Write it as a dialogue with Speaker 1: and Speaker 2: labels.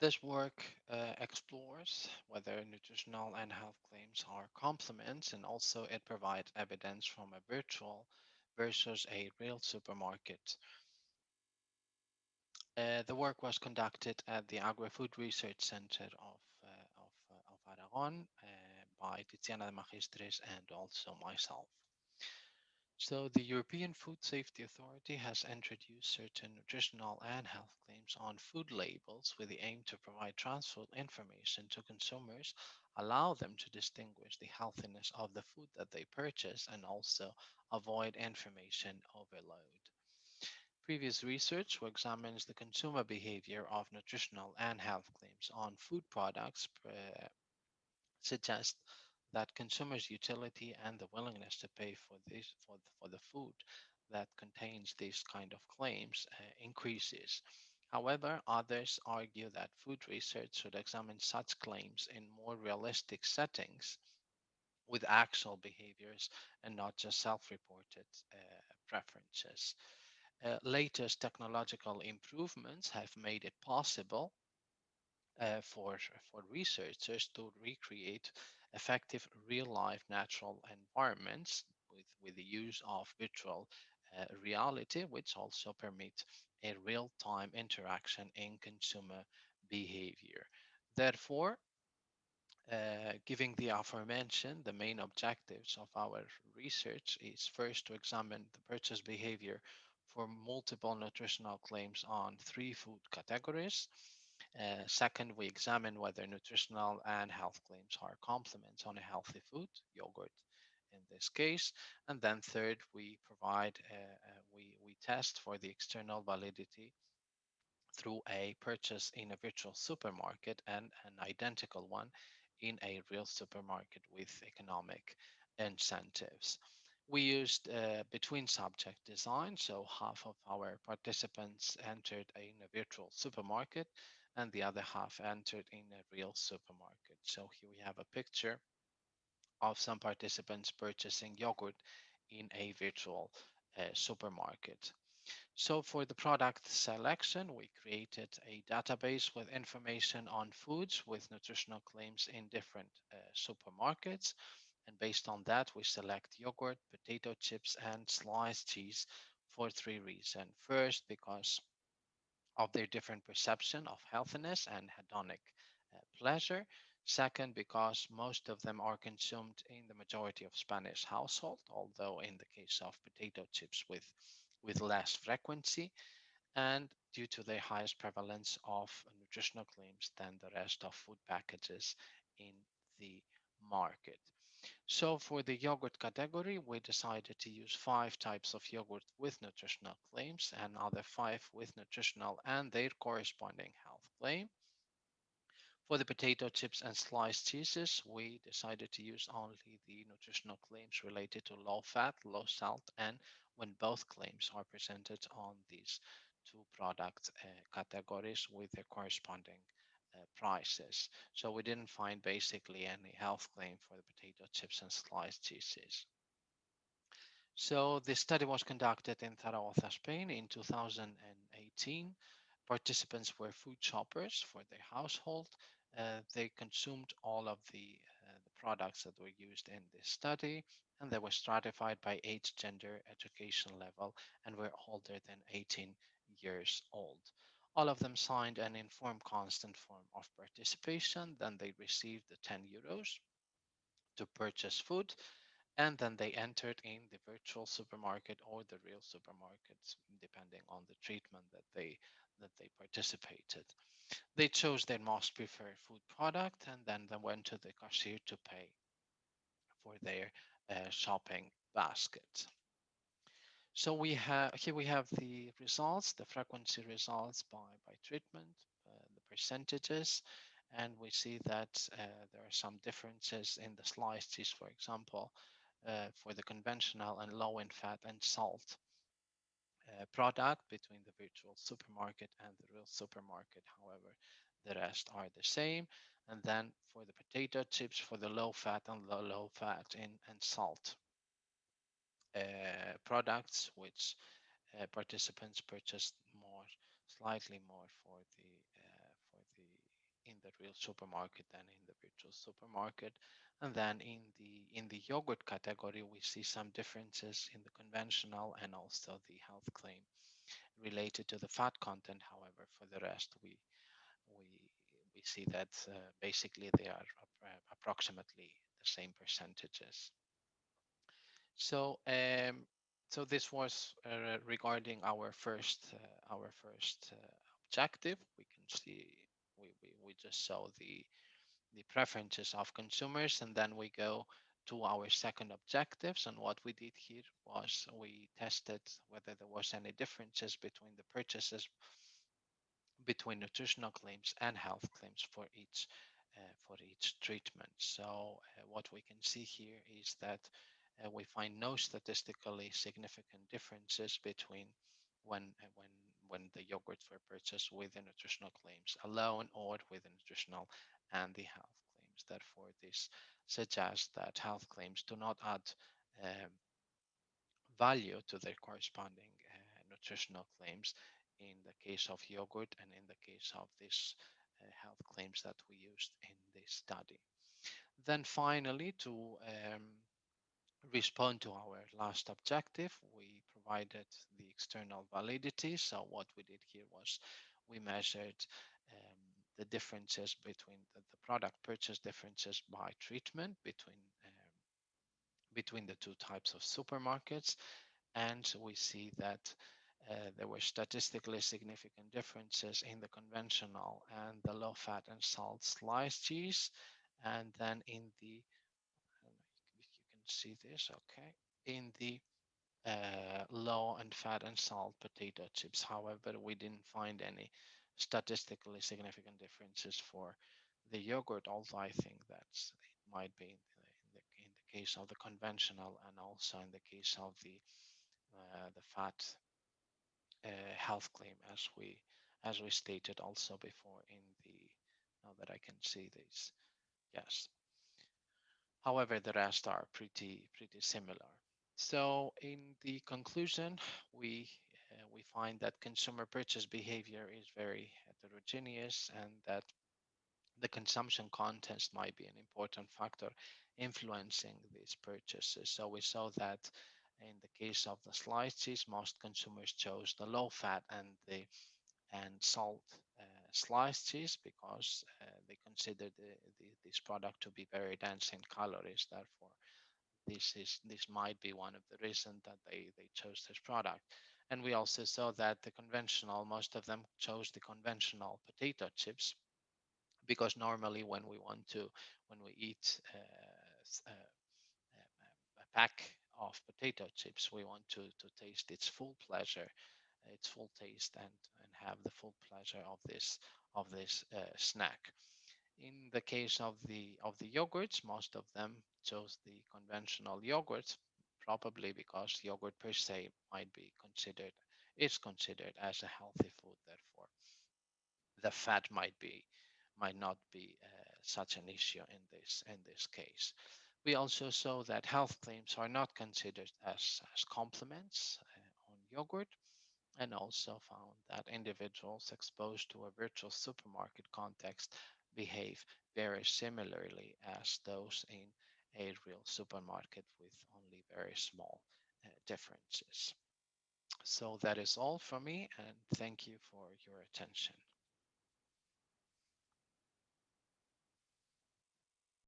Speaker 1: This work explores whether nutritional and health claims are complements, and also it provides evidence from a virtual versus a real supermarket. The work was conducted at the Agri-Food Research Center of Aragon by Tiziana de Magistris and also myself. So, the European Food Safety Authority has introduced certain nutritional and health claims on food labels with the aim to provide transparent information to consumers, allow them to distinguish the healthiness of the food that they purchase, and also avoid information overload. Previous research, which examines the consumer behavior of nutritional and health claims on food products, suggests that consumers' utility and the willingness to pay for the food that contains these kind of claims increases. However, others argue that food research should examine such claims in more realistic settings with actual behaviors and not just self-reported preferences. Latest technological improvements have made it possible for researchers to recreate effective real-life natural environments with the use of virtual reality, which also permit a real-time interaction in consumer behavior. Therefore, giving the aforementioned, the main objectives of our research is first to examine the purchase behavior for multiple nutritional claims on three food categories. Second, we examine whether nutritional and health claims are complements on a healthy food, yogurt in this case. And then third, we provide, we test for the external validity through a purchase in a virtual supermarket and an identical one in a real supermarket with economic incentives. We used between subject design, so half of our participants entered in a virtual supermarket and the other half entered in a real supermarket. So here we have a picture of some participants purchasing yogurt in a virtual supermarket. So for the product selection, we created a database with information on foods with nutritional claims in different supermarkets. And based on that, we select yogurt, potato chips, and sliced cheese for three reasons. First, because of their different perception of healthiness and hedonic pleasure. Second, because most of them are consumed in the majority of Spanish household, although in the case of potato chips with less frequency, and due to their highest prevalence of nutritional claims than the rest of food packages in the market. So for the yogurt category, we decided to use five types of yogurt with nutritional claims and other five with nutritional and their corresponding health claim. For the potato chips and sliced cheeses, we decided to use only the nutritional claims related to low fat, low salt, and when both claims are presented on these two product categories with their corresponding prices. So we didn't find basically any health claim for the potato chips and sliced cheeses. So the study was conducted in Zaragoza, Spain in 2018. Participants were food shoppers for their household. They consumed all of the products that were used in this study, and they were stratified by age, gender, education level, and were older than 18 years old. All of them signed an informed consent form of participation. Then they received the 10 euros to purchase food, and then they entered in the virtual supermarket or the real supermarkets depending on the treatment that they participated. They chose their most preferred food product, and then they went to the cashier to pay for their shopping basket. So we have the results, the frequency results by treatment, the percentages, and we see that there are some differences in the sliced cheese, for example, for the conventional and low in fat and salt product between the virtual supermarket and the real supermarket. However, the rest are the same. And then for the potato chips, for the low fat and low fat and salt products, which participants purchased more, slightly more for the the real supermarket than in the virtual supermarket. And then in the yogurt category, we see some differences in the conventional and also the health claim related to the fat content. However, for the rest, we we see that basically they are approximately the same percentages. So so this was regarding our first objective. We can see we just saw the preferences of consumers, and then we go to our second objectives. And what we did here was we tested whether there was any differences between the purchases between nutritional claims and health claims for each treatment. So what we can see here is that we find no statistically significant differences between when uh, when when the yogurts were purchased with the nutritional claims alone or with the nutritional and the health claims. Therefore, this suggests that health claims do not add um, value to their corresponding nutritional claims in the case of yogurt and in the case of these health claims that we used in this study. Then finally, to respond to our last objective, we provided the external validity. So what we did here was we measured the differences between the product purchase differences by treatment between the two types of supermarkets, and we see that there were statistically significant differences in the conventional and the low fat and salt sliced cheese. And then in the, I don't know if you can see this, okay, in the low and fat and salt potato chips. However, we didn't find any statistically significant differences for the yogurt, although I think that it might be in the case of the conventional and also in the case of the fat health claim, as we stated also before in the, now that I can see this, yes. However, the rest are pretty similar. So in the conclusion, we find that consumer purchase behavior is very heterogeneous, and that the consumption context might be an important factor influencing these purchases. So we saw that in the case of the sliced cheese, most consumers chose the low fat and salt sliced cheese because they consider this product to be very dense in calories. Therefore, this might be one of the reasons that they chose this product. And we also saw that the conventional, most of them chose the conventional potato chips because normally when we eat a pack of potato chips, we want to taste its full pleasure, its full taste, and have the full pleasure of this snack. In the case of the yogurts, most of them chose the conventional yogurts, probably because yogurt per se might be considered is considered as a healthy food. Therefore, the fat might not be such an issue in this case. We also saw that health claims are not considered as complements on yogurt, and also found that individuals exposed to a virtual supermarket context behave very similarly as those in a real supermarket with only very small differences. So that is all from me, and thank you for your attention.